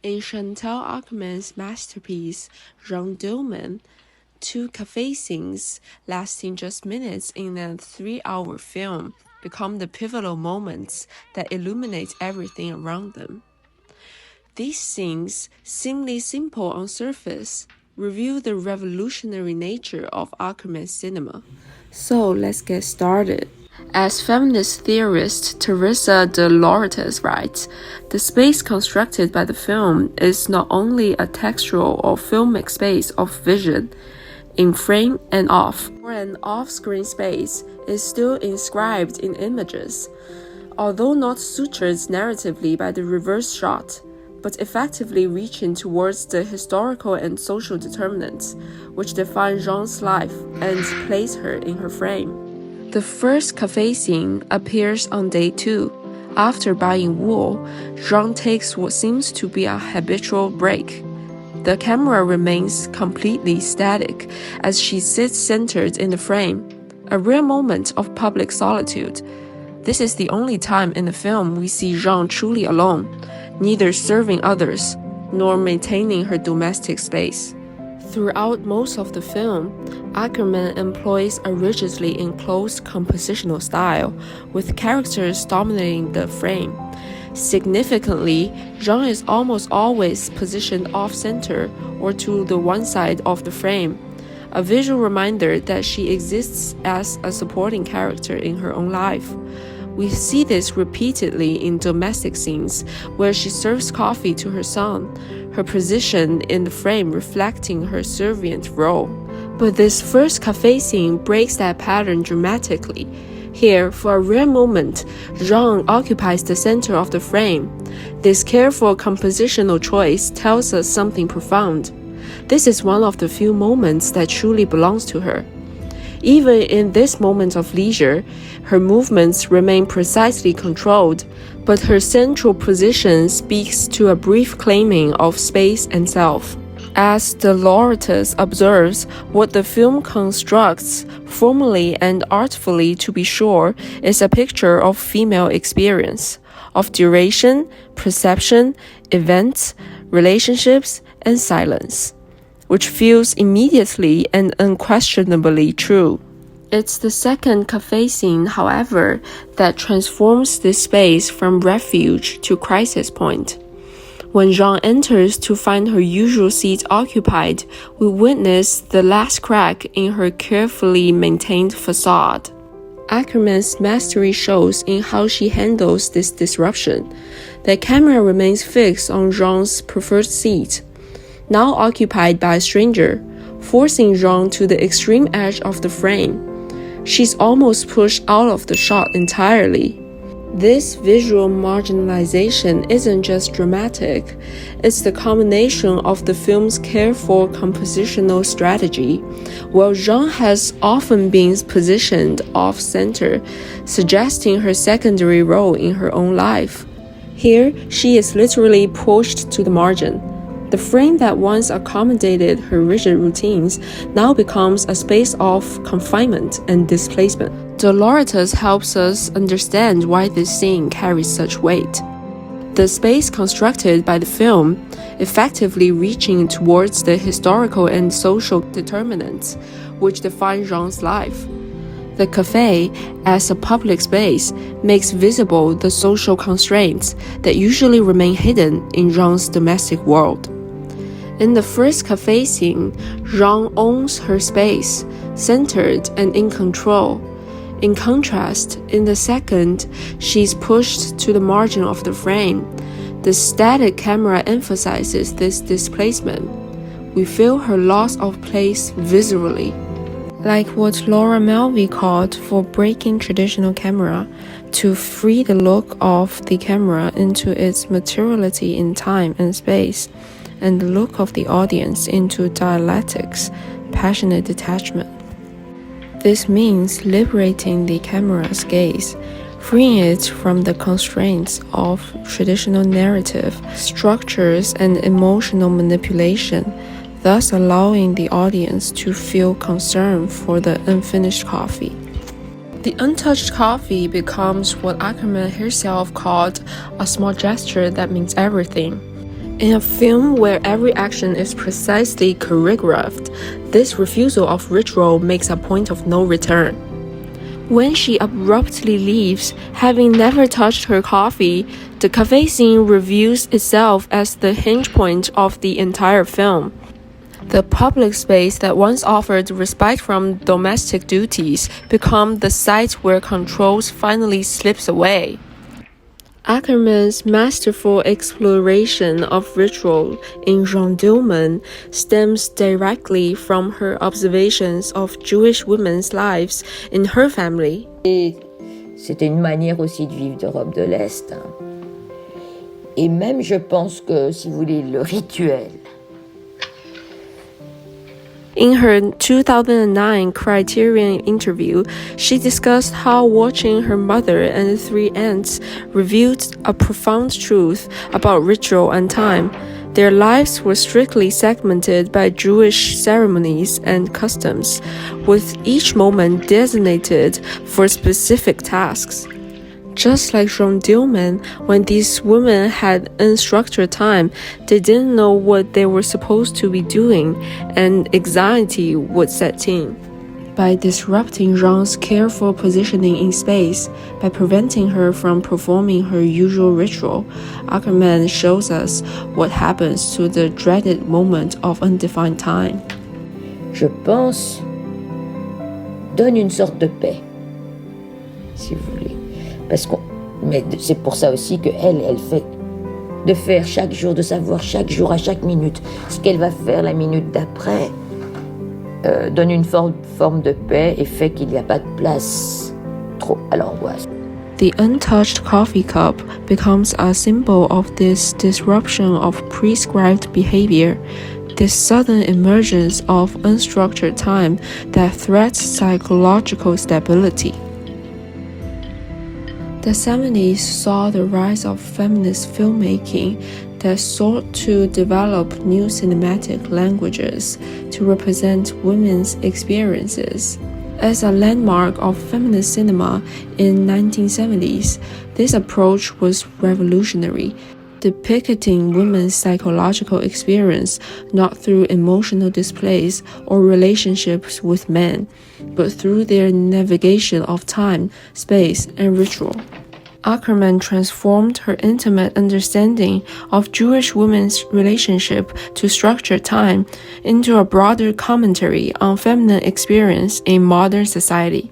In Chantal Akerman's masterpiece, Jeanne Dielman, two cafe scenes lasting just minutes in a 3-hour film become the pivotal moments that illuminate everything around them. These scenes, seemingly simple on surface, reveal the revolutionary nature of Akerman's cinema. So let's get started. As feminist theorist Teresa de Lauretis writes, the space constructed by the film is not only a textual or filmic space of vision, in frame and off, or an off-screen space is still inscribed in images, although not sutured narratively by the reverse shot, but effectively reaching towards the historical and social determinants which define Jeanne's life and place her in her frame. The first cafe scene appears on day 2. After buying wool, Jeanne takes what seems to be a habitual break. The camera remains completely static as she sits centered in the frame, a rare moment of public solitude. This is the only time in the film we see Jeanne truly alone, neither serving others nor maintaining her domestic space. Throughout most of the film, Akerman employs a rigidly enclosed compositional style, with characters dominating the frame. Significantly, Jeanne is almost always positioned off-center or to the one side of the frame, a visual reminder that she exists as a supporting character in her own life. We see this repeatedly in domestic scenes where she serves coffee to her son, her position in the frame reflecting her servient role. But this first cafe scene breaks that pattern dramatically. Here, for a rare moment, Jeanne occupies the center of the frame. This careful compositional choice tells us something profound. This is one of the few moments that truly belongs to her. Even in this moment of leisure, her movements remain precisely controlled, but her central position speaks to a brief claiming of space and self. As de Lauretis observes, what the film constructs, formally and artfully to be sure, is a picture of female experience, of duration, perception, events, relationships, and silence, which feels immediately and unquestionably true. It's the second cafe scene, however, that transforms this space from refuge to crisis point. When Jeanne enters to find her usual seat occupied, we witness the last crack in her carefully maintained facade. Akerman's mastery shows in how she handles this disruption. The camera remains fixed on Jeanne's preferred seat, now occupied by a stranger, forcing Jeanne to the extreme edge of the frame. She's almost pushed out of the shot entirely. This visual marginalization isn't just dramatic, it's the combination of the film's careful compositional strategy. While Jeanne has often been positioned off-center, suggesting her secondary role in her own life, here she is literally pushed to the margin. The frame that once accommodated her rigid routines now becomes a space of confinement and displacement. De Lauretis helps us understand why this scene carries such weight. The space constructed by the film, effectively reaching towards the historical and social determinants which define Jeanne's life. The cafe, as a public space, makes visible the social constraints that usually remain hidden in Jeanne's domestic world. In the first cafe scene, Jeanne owns her space, centered and in control. In contrast, in the second, she's pushed to the margin of the frame. The static camera emphasizes this displacement. We feel her loss of place viscerally. Like what Laura Mulvey called for breaking traditional camera, to free the look of the camera into its materiality in time and space, and the look of the audience into dialectics, passionate detachment. This means liberating the camera's gaze, freeing it from the constraints of traditional narrative, structures, and emotional manipulation, thus allowing the audience to feel concern for the unfinished coffee. The untouched coffee becomes what Akerman herself called a small gesture that means everything. In a film where every action is precisely choreographed, this refusal of ritual makes a point of no return. When she abruptly leaves, having never touched her coffee, the cafe scene reveals itself as the hinge point of the entire film. The public space that once offered respite from domestic duties becomes the site where controls finally slips away. Ackerman's masterful exploration of ritual in Jeanne Dielman stems directly from her observations of Jewish women's lives in her family. Et c'était une manière aussi de vivre d'Europe de l'Est. Et même, je pense que, si vous voulez, le rituel. In her 2009 Criterion interview, she discussed how watching her mother and the three aunts revealed a profound truth about ritual and time. Their lives were strictly segmented by Jewish ceremonies and customs, with each moment designated for specific tasks. Just like Jeanne Dielman, when these women had unstructured time, they didn't know what they were supposed to be doing, and anxiety would set in. By disrupting Jeanne's careful positioning in space, by preventing her from performing her usual ritual, Ackerman shows us what happens to the dreaded moment of undefined time. Je pense, donne une sorte de paix, si vous voulez. Mais c'est pour ça aussi qu'elle fait de faire chaque jour, de savoir chaque jour, à chaque minute, ce qu'elle va faire la minute d'après, donne une forme de paix et fait qu'il n'y a pas de place trop à l'angoisse. The untouched coffee cup becomes a symbol of this disruption of prescribed behavior, this sudden emergence of unstructured time that threats psychological stability. The 70s saw the rise of feminist filmmaking that sought to develop new cinematic languages to represent women's experiences. As a landmark of feminist cinema in 1970s, this approach was revolutionary, depicting women's psychological experience not through emotional displays or relationships with men, but through their navigation of time, space, and ritual. Ackerman transformed her intimate understanding of Jewish women's relationship to structured time into a broader commentary on feminine experience in modern society.